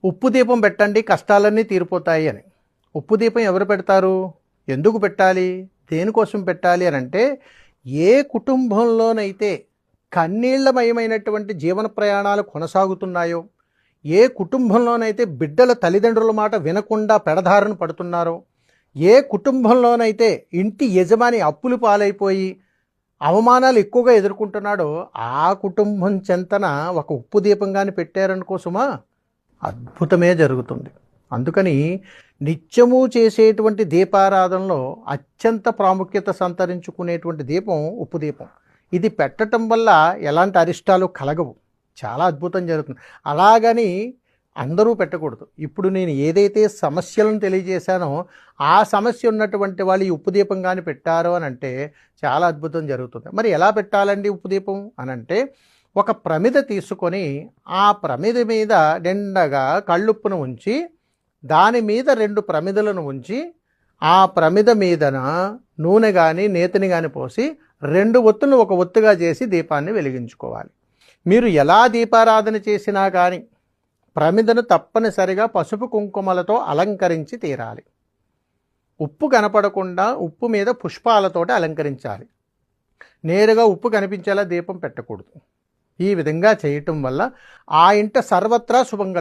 ఉప్పు దీపం పెట్టండి కష్టాలన్నీ తీరిపోతాయి అని. ఉప్పు దీపం ఎవరు పెడతారు? ఎందుకు పెట్టాలి? దేనికోసం పెట్టాలి అని అంటే, ఏ కుటుంబంలోనైతే కన్నీళ్లమయమైనటువంటి జీవన ప్రయాణాలు కొనసాగుతున్నాయో, ఏ కుటుంబంలోనైతే బిడ్డల తల్లిదండ్రుల మాట వినకుండా పెడదారును పడుతున్నారో, ఏ కుటుంబంలోనైతే ఇంటి యజమాని అప్పులు పాలైపోయి అవమానాలు ఎక్కువగా ఎదుర్కొంటున్నాడో, ఆ కుటుంబం చెంతన ఒక ఉప్పు దీపంగాని పెట్టారనుకోసమా అద్భుతమే జరుగుతుంది. అందుకని నిత్యము చేసేటువంటి దీపారాధనలో అత్యంత ప్రాముఖ్యత సంతరించుకునేటువంటి దీపం ఉప్పు దీపం. ఇది పెట్టడం వల్ల ఎలాంటి అరిష్టాలు కలగవు, చాలా అద్భుతం జరుగుతుంది. అలాగని అందరూ పెట్టకూడదు. ఇప్పుడు నేను ఏదైతే సమస్యలను తెలియజేశానో ఆ సమస్య ఉన్నటువంటి వాళ్ళు ఈ ఉప్పు దీపం కానీ పెట్టారో అని అంటే చాలా అద్భుతం జరుగుతుంది. మరి ఎలా పెట్టాలండి ఉప్పు దీపం అని అంటే, ఒక ప్రమిద తీసుకొని ఆ ప్రమిద మీద నిండగా కళ్ళుప్పును ఉంచి, దాని మీద 2 ప్రమిదలను ఉంచి, ఆ ప్రమిద మీదన నూనె కానీ నేతిని కానీ పోసి 2 ఒత్తులను ఒక ఒత్తుగా చేసి దీపాన్ని వెలిగించుకోవాలి. మీరు ఎలా దీపారాధన చేసినా కానీ ప్రమిదను తప్పనిసరిగా పసుపు కుంకుమలతో అలంకరించి తీరాలి. ఉప్పు కనపడకుండా ఉప్పు మీద పుష్పాలతోటి అలంకరించాలి. నేరుగా ఉప్పు కనిపించేలా దీపం పెట్టకూడదు. ఈ విధంగా చేయటం వల్ల ఆ ఇంట సర్వత్రా శుభంగా